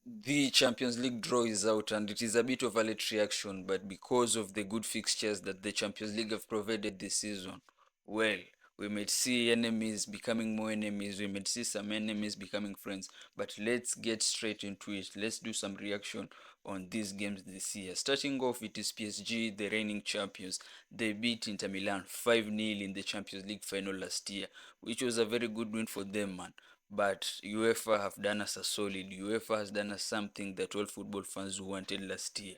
The Champions League draw is out, and it is a bit of a late reaction, but because of the good fixtures that the Champions League have provided this season, well, we might see enemies becoming more enemies, we might see some enemies becoming friends. But let's get straight into it. Let's do some reaction on these games this year. Starting off, it is PSG, the reigning champions. They beat Inter Milan 5-0 in the Champions League final last year, which was a very good win for them, man. But UEFA have done us a solid. UEFA has done us something that all football fans wanted last year.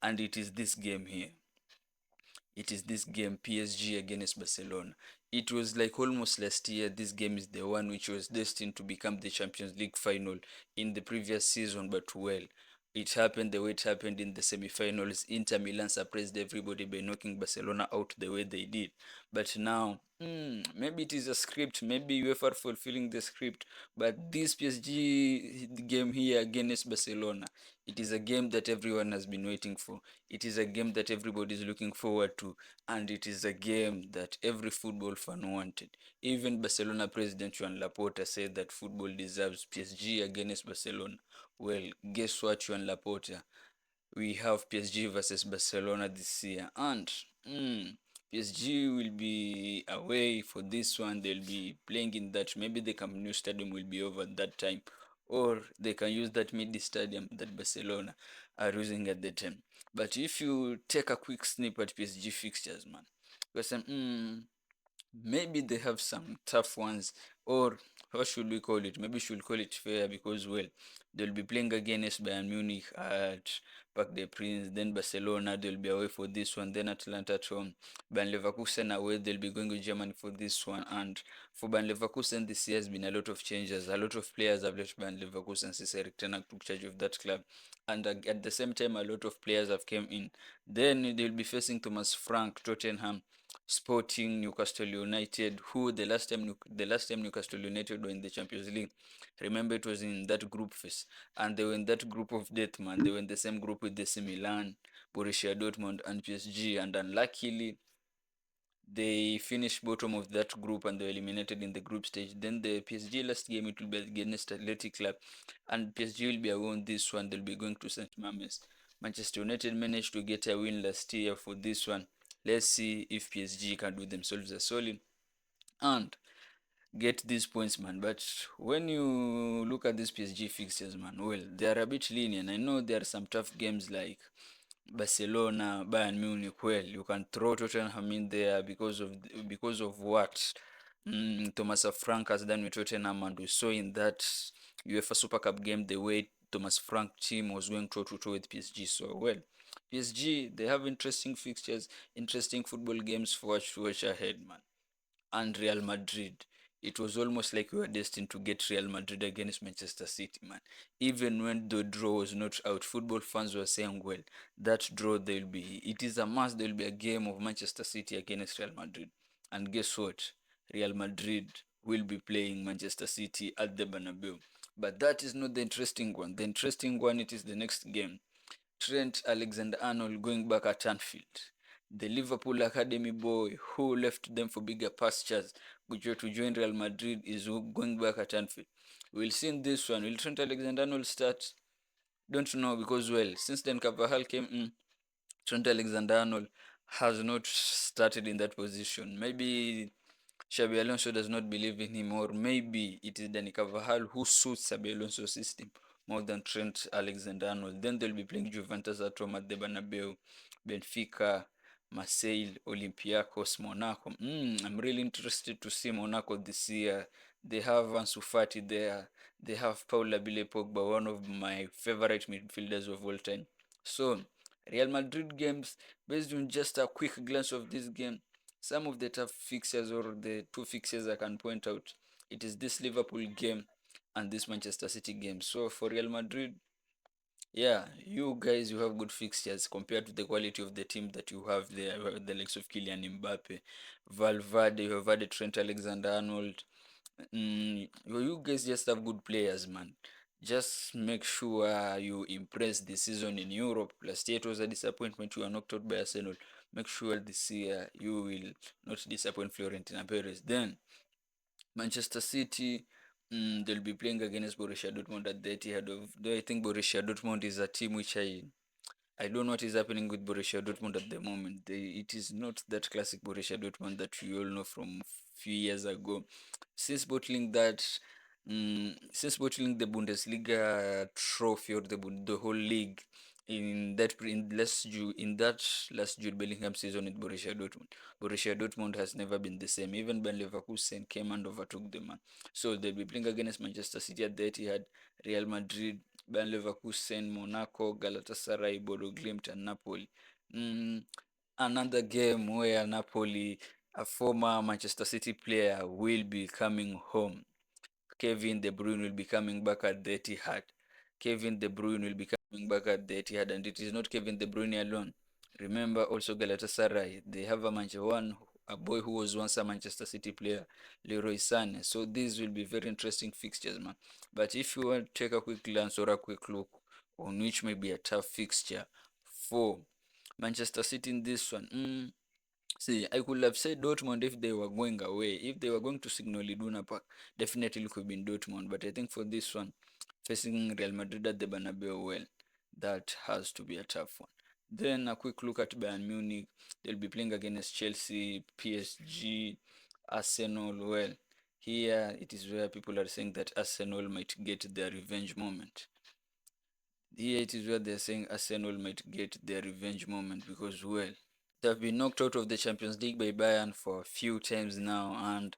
And it is this game here. It is this game, PSG against Barcelona. It was like almost last year. This game is the one which was destined to become the Champions League final in the previous season, but well, it happened the way it happened in the semi-finals. Inter Milan surprised everybody by knocking Barcelona out the way they did. But now, maybe it is a script. Maybe UEFA are fulfilling the script. But this PSG game here against Barcelona, it is a game that everyone has been waiting for. It is a game that everybody is looking forward to, and it is a game that every football fan wanted. Even Barcelona president Joan Laporta said that football deserves PSG against Barcelona. Well, guess what, Joan Laporta? We have PSG versus Barcelona this year, and PSG will be away for this one. They'll be playing in that. Maybe the Camp Nou stadium will be over at that time, or they can use that midi stadium that Barcelona are using at the time. But if you take a quick snip at PSG fixtures, man, because maybe they have some tough ones, or what should we call it? Maybe we should call it fair because, well, they'll be playing against Bayern Munich at Parc des Princes, then Barcelona, they'll be away for this one, then Atlanta at home, Bayern Leverkusen away, they'll be going with Germany for this one. And for Bayern Leverkusen, this year has been a lot of changes. A lot of players have left Bayern Leverkusen since Erik Ten Hag took charge of that club. And at the same time, a lot of players have came in. Then they'll be facing Thomas Frank, Tottenham, Sporting, Newcastle United, who the last time Newcastle United were in the Champions League, remember it was in that group phase, and they were in that group of death, man. They were in the same group with AC Milan, Borussia Dortmund, and PSG, and unluckily they finished bottom of that group and they were eliminated in the group stage. Then the PSG last game it will be against Athletic Club, and PSG will be away on this one. They'll be going to St. Mamés. Manchester United managed to get a win last year for this one. Let's see if PSG can do themselves a solid and get these points, man. But when you look at these PSG fixtures, man, well, they are a bit lenient. I know there are some tough games like Barcelona, Bayern Munich. Well, you can throw Tottenham in there because of what Thomas Frank has done with Tottenham, and we saw in that UEFA Super Cup game the way Thomas Frank team was going toe to toe with PSG. So well, PSG they have interesting fixtures, interesting football games for us to watch ahead, man. And Real Madrid. It was almost like we were destined to get Real Madrid against Manchester City, man. Even when the draw was not out, football fans were saying, well, that draw there'll be, it is a must, there'll be a game of Manchester City against Real Madrid. And guess what? Real Madrid will be playing Manchester City at the Bernabeu. But that is not the interesting one. The interesting one, it is the next game. Trent Alexander-Arnold going back at Anfield. The Liverpool academy boy who left them for bigger pastures to join Real Madrid is going back at Anfield. We'll see in this one. Will Trent Alexander-Arnold start? Don't know because, well, since then Carvajal came in, Trent Alexander-Arnold has not started in that position. Maybe Xabi Alonso does not believe in him, or maybe it is Dani Carvajal who suits Xabi Alonso's system more than Trent Alexander-Arnold. Then they'll be playing Juventus at home at the Bernabeu, Benfica, Marseille, Olympiacos, Monaco. I'm really interested to see Monaco this year. They have Ansu Fati there. They have Paul Labile Pogba, one of my favorite midfielders of all time. So, Real Madrid games, based on just a quick glance of this game, some of the tough fixtures or the two fixtures I can point out, it is this Liverpool game and this Manchester City game. So for Real Madrid, yeah, you guys, you have good fixtures compared to the quality of the team that you have there. You have the likes of Kylian Mbappe, Valverde, you have had Trent Alexander-Arnold. You guys just have good players, man. Just make sure you impress this season in Europe. Last year it was a disappointment. You were knocked out by Arsenal. Make sure this year you will not disappoint Florentina Perez. Then Manchester City. They'll be playing against Borussia Dortmund at the Etihad of. Though I think Borussia Dortmund is a team which I don't know what is happening with Borussia Dortmund at the moment. It is not that classic Borussia Dortmund that we all know from few years ago. Since bottling that, since bottling the Bundesliga trophy or the whole league in that last Jude Bellingham season with Borussia Dortmund, Borussia Dortmund has never been the same. Even when Leverkusen came and overtook them, man. So they'll be playing against Manchester City at the Etihad, Real Madrid, Bayer Leverkusen, Monaco, Galatasaray, Bodo Glimt, and Napoli. Mm, Another game where Napoli, a former Manchester City player, will be coming home. Kevin De Bruyne will be coming back at the Etihad. Kevin De Bruyne will be coming back at the Etihad, and it is not Kevin De Bruyne alone. Remember also Galatasaray, they have a boy who was once a Manchester City player, Leroy Sane. So these will be very interesting fixtures, man. But if you want to take a quick glance or a quick look on which may be a tough fixture for Manchester City in this one, see, I could have said Dortmund if they were going away. If they were going to Signal Iduna Park, definitely it could have been Dortmund. But I think for this one, facing Real Madrid at the Bernabeu, well, that has to be a tough one. Then a quick look at Bayern Munich. They'll be playing against Chelsea, PSG, Arsenal. Well, here it is where people are saying that Arsenal might get their revenge moment. Here it is where they're saying Arsenal might get their revenge moment because, well, they've been knocked out of the Champions League by Bayern for a few times now, and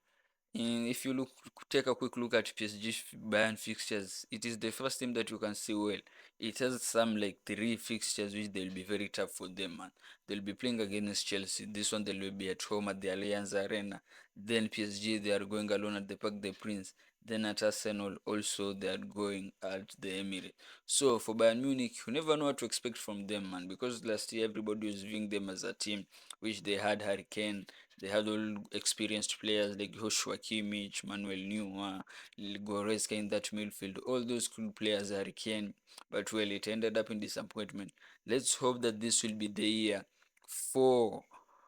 if you take a quick look at PSG Bayern fixtures, it is the first team that you can see well. It has some like three fixtures which they'll be very tough for them, man. They'll be playing against Chelsea. This one they'll be at home at the Allianz Arena. Then PSG they are going alone at the Parc des Princes. Then at Arsenal also they are going at the Emirates. So for Bayern Munich, you never know what to expect from them, man. Because last year everybody was viewing them as a team which they had Harry Kane, they had all experienced players like Joshua Kimmich, Manuel Neuer, Goretzka in that midfield. All those cool players are Kane, but well, it ended up in disappointment. Let's hope that this will be the year for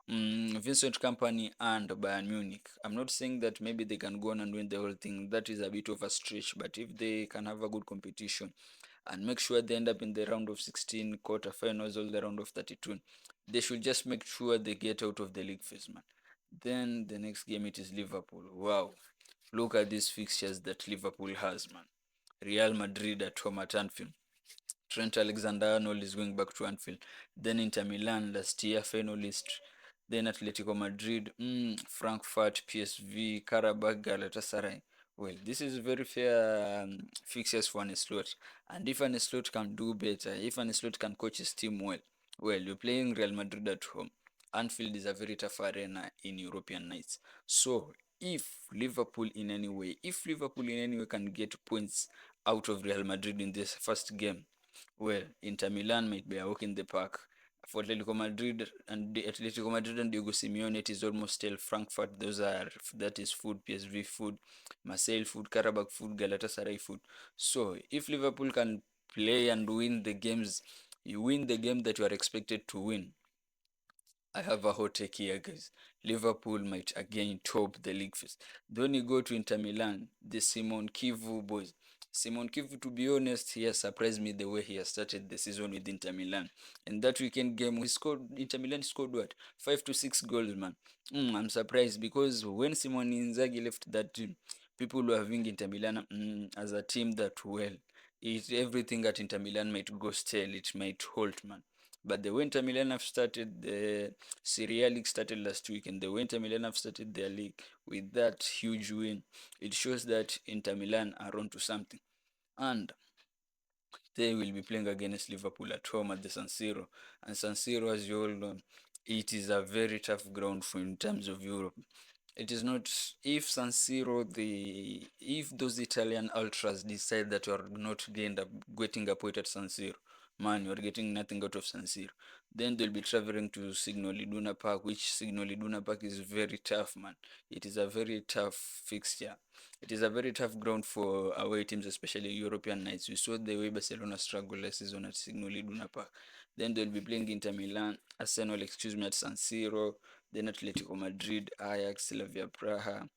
Vincent Company and Bayern Munich. I'm not saying that maybe they can go on and win the whole thing. That is a bit of a stretch, but if they can have a good competition and make sure they end up in the round of 16 quarterfinals or the round of 32, they should just make sure they get out of the league phase, man. Then the next game it is Liverpool. Wow. Look at these fixtures that Liverpool has, man. Real Madrid at home at Anfield. Trent Alexander-Arnold is going back to Anfield. Then Inter Milan last year finalist. Then Atletico Madrid, Frankfurt, PSV, Karabakh, Galatasaray. Well, this is very fair fixtures for an slot. And if an slot can do better, if an slot can coach his team well, you're playing Real Madrid at home. Anfield is a very tough arena in European nights. So if Liverpool in any way can get points out of Real Madrid in this first game, well, Inter Milan might be a walk in the park. For Atletico Madrid and Diego Simeone, it is almost still Frankfurt. That is food, PSV food, Marseille food, Karabakh food, Galatasaray food. So if Liverpool can play and win the games, you win the game that you are expected to win. I have a hot take here, guys. Liverpool might again top the league first. Then you go to Inter Milan, the Simon Kivu boys. Simon Kivu, to be honest, he has surprised me the way he has started the season with Inter Milan. And that weekend game, Inter Milan scored what? 5 to 6 goals, man. I'm surprised because when Simon Inzaghi left that team, people were viewing Inter Milan as a team that, well, everything at Inter Milan might go stale, it might halt, man. But the Winter Milan have started the Serie A league started last week, and the Winter Milan have started their league with that huge win. It shows that Inter Milan are on to something, and they will be playing against Liverpool at home at the San Siro. And San Siro, as you all know, it is a very tough ground for in terms of Europe. It is not if San Siro the if those Italian ultras decide that you are not getting a point at San Siro, man, you are getting nothing out of San Siro. Then they'll be traveling to Signal Iduna Park, which Signal Iduna Park is very tough, man. It is a very tough fixture. It is a very tough ground for away teams, especially European nights. We saw the way Barcelona struggled last season at Signal Iduna Park. Then they'll be playing Inter Milan, Arsenal, excuse me, at San Siro, then Atletico Madrid, Ajax, Slavia Praha,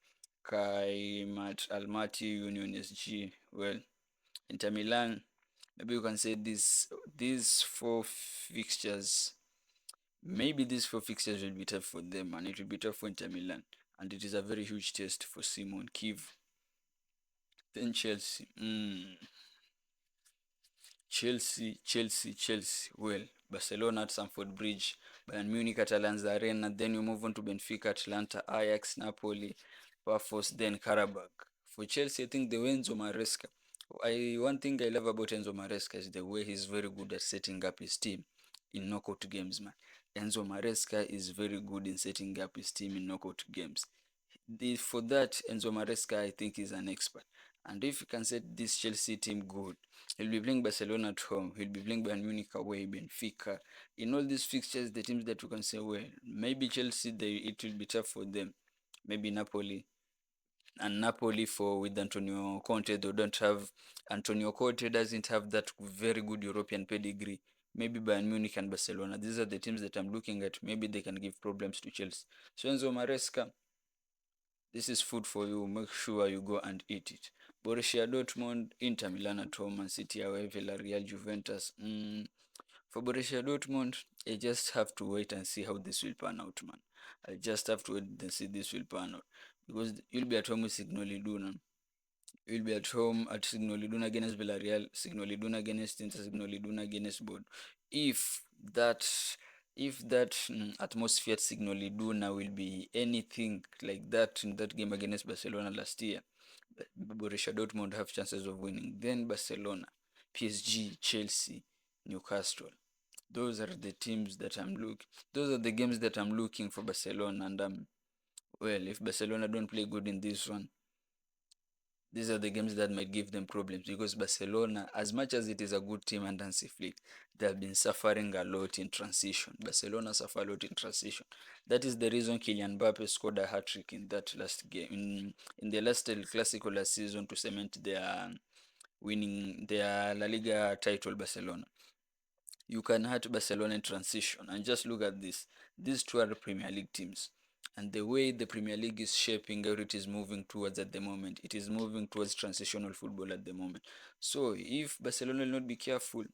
Kaimat Almaty, Union SG. Well, Inter Milan, maybe you can say these four fixtures. Maybe these four fixtures will be tough for them, and it will be tough for Inter Milan. And it is a very huge test for Simon Kiev. Then Chelsea. Chelsea. Well, Barcelona at Stamford Bridge, Bayern Munich at Allianz Arena. Then you move on to Benfica, Atlanta, Ajax, Napoli, Pafos, then Karabakh. For Chelsea, I think the way Enzo Maresca. One thing I love about Enzo Maresca is the way he's very good at setting up his team in knockout games, man. Enzo Maresca is very good in setting up his team in knockout games. For that, Enzo Maresca, I think, is an expert. And if he can set this Chelsea team good, he'll be playing Barcelona at home, he'll be playing Bayern Munich away, Benfica. In all these fixtures, the teams that you can say, well, maybe Chelsea, it will be tough for them. Maybe Napoli. And Napoli for with Antonio Conte, they don't have Antonio Conte doesn't have that very good European pedigree. Maybe Bayern Munich and Barcelona. These are the teams that I'm looking at. Maybe they can give problems to Chelsea. So Enzo Maresca, this is food for you. Make sure you go and eat it. Borussia Dortmund, Inter Milan at home, Man City away, Villarreal, Juventus. For Borussia Dortmund, I just have to wait and see how this will pan out, man. I just have to wait and see this will pan out. Because you'll be at home with Signal Iduna. You'll be at home at Signal Iduna against Villarreal, Signal Iduna against Inter, Signal Iduna against Board. If that atmosphere at Signal Iduna will be anything like that in that game against Barcelona last year, Borussia Dortmund have chances of winning. Then Barcelona, PSG, Chelsea, Newcastle. Those are the teams that I'm looking. Those are the games that I'm looking for Barcelona, and well, if Barcelona don't play good in this one, these are the games that might give them problems because Barcelona, as much as it is a good team and Hansi Flick, they have been suffering a lot in transition. Barcelona suffer a lot in transition. That is the reason Kylian Mbappe scored a hat trick in that last game, in the last El Clasico last season to cement their winning their La Liga title. Barcelona. You can hurt Barcelona in transition, and just look at this. These two are Premier League teams. And the way the Premier League is shaping, or it is moving towards at the moment, it is moving towards transitional football at the moment. So if Barcelona will not be careful,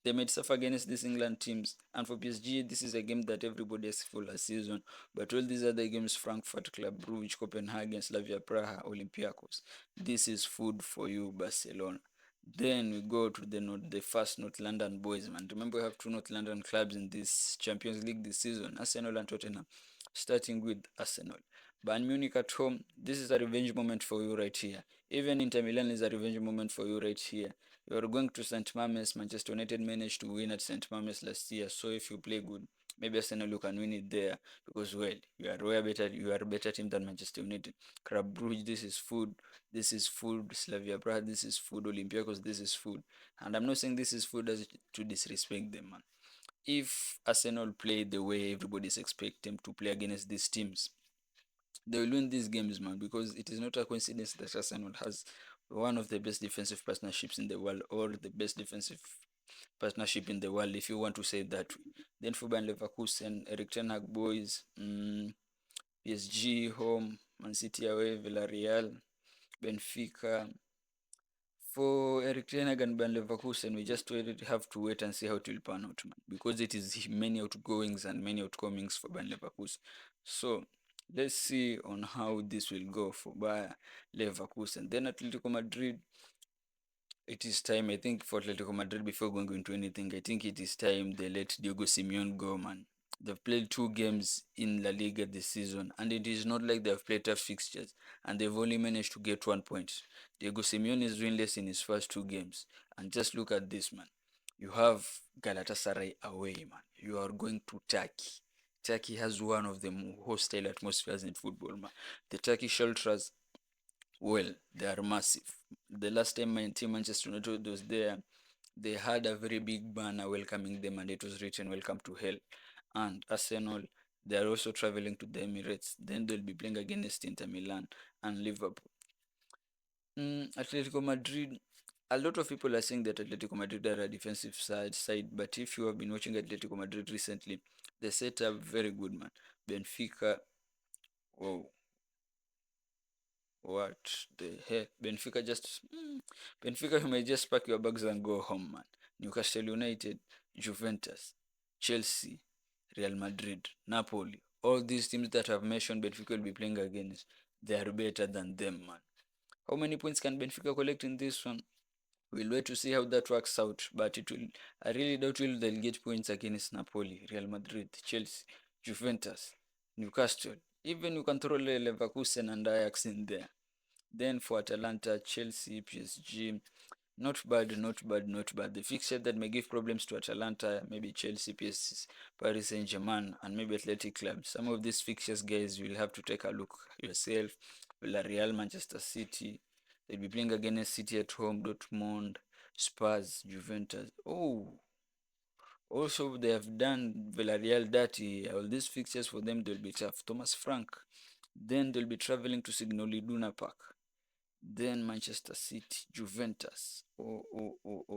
they might suffer against these England teams. And for PSG, this is a game that everybody has for last season. But all these other games, Frankfurt, Club Brugge, Copenhagen, Slavia Praha, Olympiacos, this is food for you, Barcelona. Then we go to the first North London boys, man. Remember, we have two North London clubs in this Champions League this season, Arsenal and Tottenham. Starting with Arsenal. Bayern Munich at home, this is a revenge moment for you right here. Even Inter Milan is a revenge moment for you right here. You are going to St. Mames. Manchester United managed to win at St. Mames last year. So if you play good, maybe Arsenal you can win it there because well, you are a better team than Manchester United. Club Brugge, this is food. This is food. Slavia Praha, this is food. Olympiacos, this is food. And I'm not saying this is food as to disrespect them, man. If Arsenal play the way everybody's expecting them to play against these teams, they will win these games, man, because it is not a coincidence that Arsenal has one of the best defensive partnerships in the world, or the best defensive partnership in the world, if you want to say it that way. Then for Bayern Leverkusen, Eric Ten Hag boys, PSG home, Man City away, Villarreal, Benfica. For Eric Ten Hag and Bayern Leverkusen, we just have to wait and see how it will pan out, man, because it is many outgoings and many outcomings for Bayern Leverkusen. So let's see on how this will go for Bayer Leverkusen. Then Atletico Madrid, it is time, I think, for Atletico Madrid, before going into anything, I think it is time they let Diego Simeone go, man. They've played two games in La Liga this season, and it is not like they've played tough fixtures, and they've only managed to get 1 point. Diego Simeone is winless in his first two games, and just look at this, man. You have Galatasaray away, man. You are going to Turkey. Turkey has one of the most hostile atmospheres in football, man. The Turkish ultras, well, they are massive. The last time my team Manchester United was there, they had a very big banner welcoming them, and it was written "Welcome to Hell." And Arsenal, they are also traveling to the Emirates. Then they'll be playing against Inter Milan and Liverpool. Atletico Madrid. A lot of people are saying that Atletico Madrid are a defensive side, but if you have been watching Atletico Madrid recently, they set up very good, man. Benfica, wow, What the hell? Benfica just. Benfica, you may just pack your bags and go home, man. Newcastle United, Juventus, Chelsea, Real Madrid, Napoli. All these teams that I've mentioned Benfica will be playing against, they are better than them, man. How many points can Benfica collect in this one? We'll wait to see how that works out. But it will. I really doubt will they'll get points against Napoli, Real Madrid, Chelsea, Juventus, Newcastle. Even you can throw Leverkusen and Ajax in there. Then for Atalanta, Chelsea, PSG, not bad, not bad, not bad. The fixture that may give problems to Atalanta, maybe Chelsea, PSG, Paris Saint-Germain, and maybe Athletic Club. Some of these fixtures, guys, you'll have to take a look yourself. Villarreal, Manchester City. They'll be playing against City at home, Dortmund, Spurs, Juventus. Oh, also they have done Villarreal dirty. All these fixtures for them, they'll be tough. Thomas Frank. Then they'll be traveling to Signal Iduna Park. Then Manchester City, Juventus, or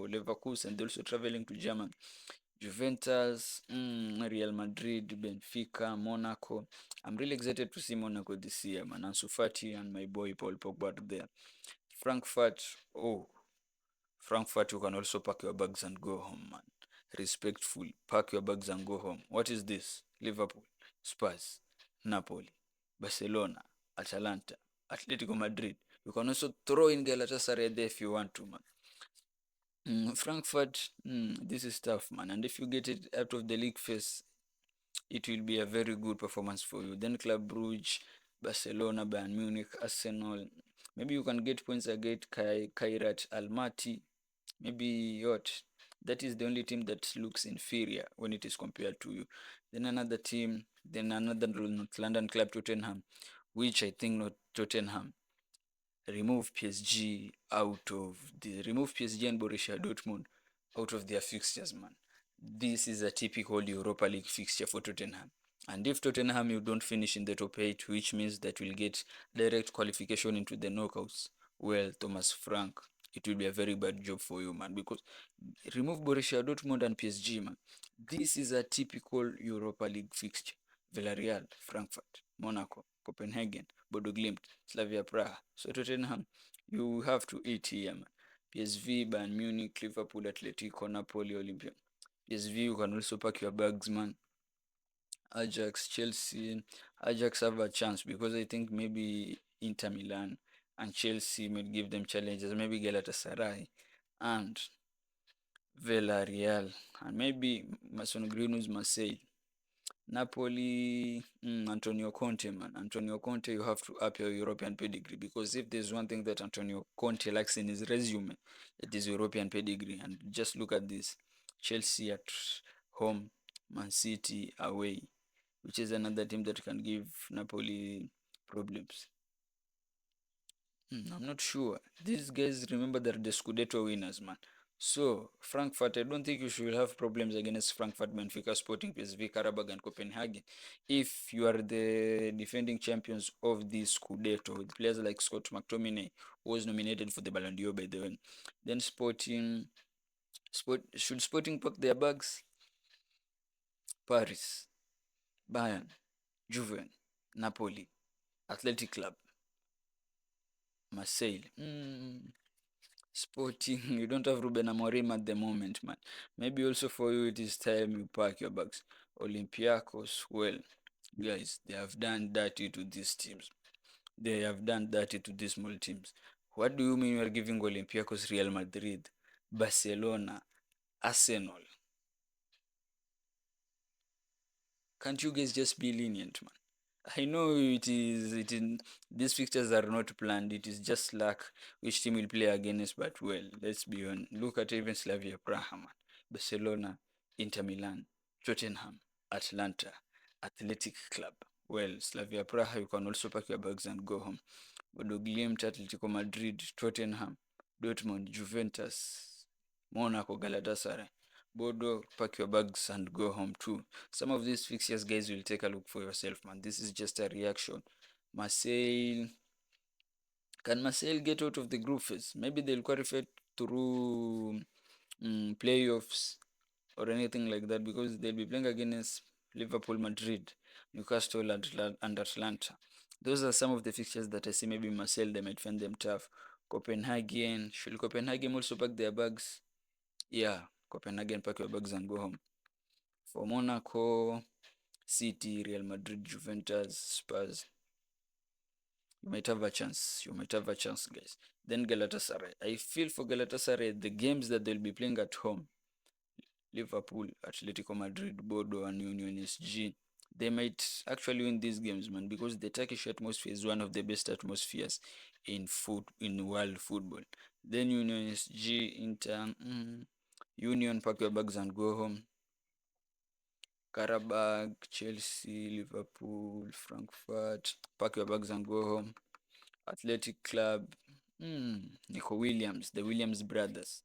Leverkusen. They're also traveling to Germany. Juventus, Real Madrid, Benfica, Monaco. I'm really excited to see Monaco this year, man. Ansu Fati and my boy Paul Pogba are there. Frankfurt, oh, Frankfurt, you can also pack your bags and go home, man. Respectful, pack your bags and go home. What is this? Liverpool, Spurs, Napoli, Barcelona, Atalanta, Atletico Madrid. You can also throw in Galatasaray there if you want to, man. Frankfurt, this is tough, man. And if you get it out of the league phase, it will be a very good performance for you. Then Club Brugge, Barcelona, Bayern Munich, Arsenal. Maybe you can get points against Kairat Almaty. Maybe what? That is the only team that looks inferior when it is compared to you. Then another team, then another North London club, Tottenham, which I think not Tottenham remove PSG and Borussia Dortmund out of their fixtures, man. This is a typical Europa League fixture for Tottenham. And if Tottenham you don't finish in the top 8, which means that will get direct qualification into the knockouts, well, Thomas Frank, it will be a very bad job for you, man. Because remove Borussia Dortmund and PSG, man. This is a typical Europa League fixture. Villarreal, Frankfurt, Monaco, Copenhagen, Bodo Glimt, Slavia Praha. So Tottenham, you have to eat here, man. PSV, Bayern Munich, Liverpool, Atletico, Napoli, Olympia. PSV, you can also pack your bags, man. Ajax, Chelsea. Ajax have a chance because I think maybe Inter Milan and Chelsea may give them challenges. Maybe Galatasaray and Villarreal and maybe Mason Greenwood's Marseille. Napoli, Antonio Conte, man. Antonio Conte, you have to up your European pedigree because if there's one thing that Antonio Conte lacks in his resume, it is European pedigree. And just look at this: Chelsea at home, Man City away, which is another team that can give Napoli problems. I'm not sure. These guys, remember, they're the Scudetto winners, man. So, Frankfurt, I don't think you should have problems against Frankfurt, Benfica, Sporting, PSV, Karabag, and Copenhagen. If you are the defending champions of this Scudetto, with players like Scott McTominay, who was nominated for the Ballon d'Or, by the way. Then should Sporting pack their bags? Paris, Bayern, Juve, Napoli, Athletic Club, Marseille. Sporting, you don't have Ruben Amorim at the moment, man. Maybe also for you, it is time you pack your bags. Olympiacos, well, guys, they have done dirty to these teams. They have done dirty to these small teams. What do you mean you are giving Olympiacos Real Madrid, Barcelona, Arsenal? Can't you guys just be lenient, man? I know these fixtures are not planned. It is just luck which team will play against. But well, let's be on. Look at even Slavia Praha, man. Barcelona, Inter Milan, Tottenham, Atlanta, Athletic Club. Well, Slavia Praha, you can also pack your bags and go home. Bodo Glimt, Atletico Madrid, Tottenham, Dortmund, Juventus, Monaco, Galatasaray. Bodo, pack your bags and go home too. Some of these fixtures, guys, will take a look for yourself, man. This is just a reaction. Marseille, can Marseille get out of the group phase? Maybe they'll qualify through playoffs or anything like that because they'll be playing against Liverpool, Madrid, Newcastle, and Atlanta. those are some of the fixtures that I see. Maybe Marcel, they might find them tough. Copenhagen, should Copenhagen also pack their bags? Yeah, Copenhagen, pack your bags and go home. For Monaco, City, Real Madrid, Juventus, Spurs, you might have a chance. You might have a chance, guys. Then Galatasaray. I feel for Galatasaray, the games that they'll be playing at home, Liverpool, Atletico Madrid, Bodo, and Union SG, they might actually win these games, man, because the Turkish atmosphere is one of the best atmospheres in world football. Then Union SG, Inter, Union, pack your bags and go home. Karabakh, Chelsea, Liverpool, Frankfurt, pack your bags and go home. Athletic Club, Nico Williams, the Williams brothers,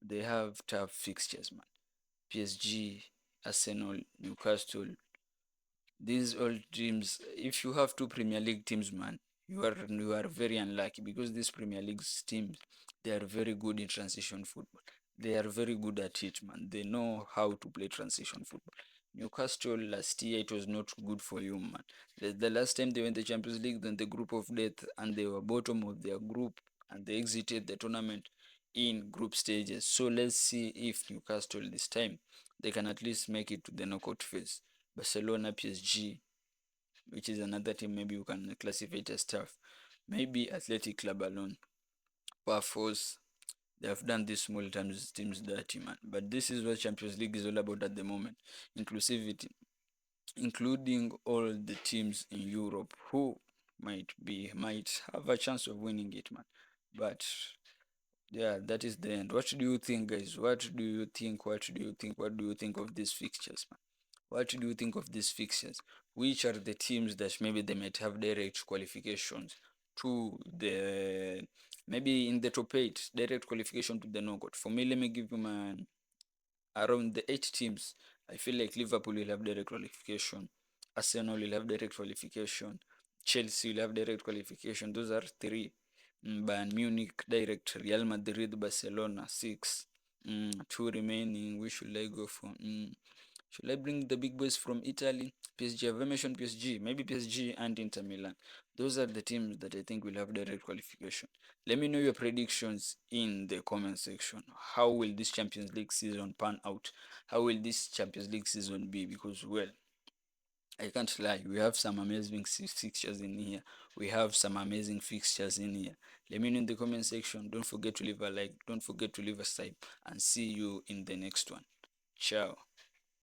they have tough fixtures, man. PSG, Arsenal, Newcastle, these old teams. If you have two Premier League teams, man, you are very unlucky because these Premier League teams, they are very good in transition football. They are very good at it, man. They know how to play transition football. Newcastle last year, it was not good for you, man. The last time they went the Champions League, then the group of death, and they were bottom of their group, and they exited the tournament in group stages. So let's see if Newcastle this time they can at least make it to the knockout phase. Barcelona, PSG, which is another team maybe you can classify it as tough. Maybe Athletic Club alone. Pafos, they have done this small teams dirty, man. But this is what Champions League is all about at the moment. Inclusivity, including all the teams in Europe who might have a chance of winning it, man. But yeah, that is the end. What do you think, guys? What do you think? What do you think? What do you think of these fixtures, man? What do you think of these fixtures? Which are the teams that maybe they might have direct qualifications to the maybe in the top eight, direct qualification to the knockout? For me, let me give you my around the eight teams. I feel like Liverpool will have direct qualification, Arsenal will have direct qualification, Chelsea will have direct qualification. Those are three. Bayern Munich direct, Real Madrid, Barcelona six. Two remaining. Which should I go for? Should I bring the big boys from Italy? PSG. I've mentioned PSG. Maybe PSG and Inter Milan. Those are the teams that I think will have direct qualification. Let me know your predictions in the comment section. How will this Champions League season pan out? How will this Champions League season be? Because, well, I can't lie. We have some amazing fixtures in here. We have some amazing fixtures in here. Let me know in the comment section. Don't forget to leave a like. Don't forget to leave a sub. And see you in the next one. Ciao.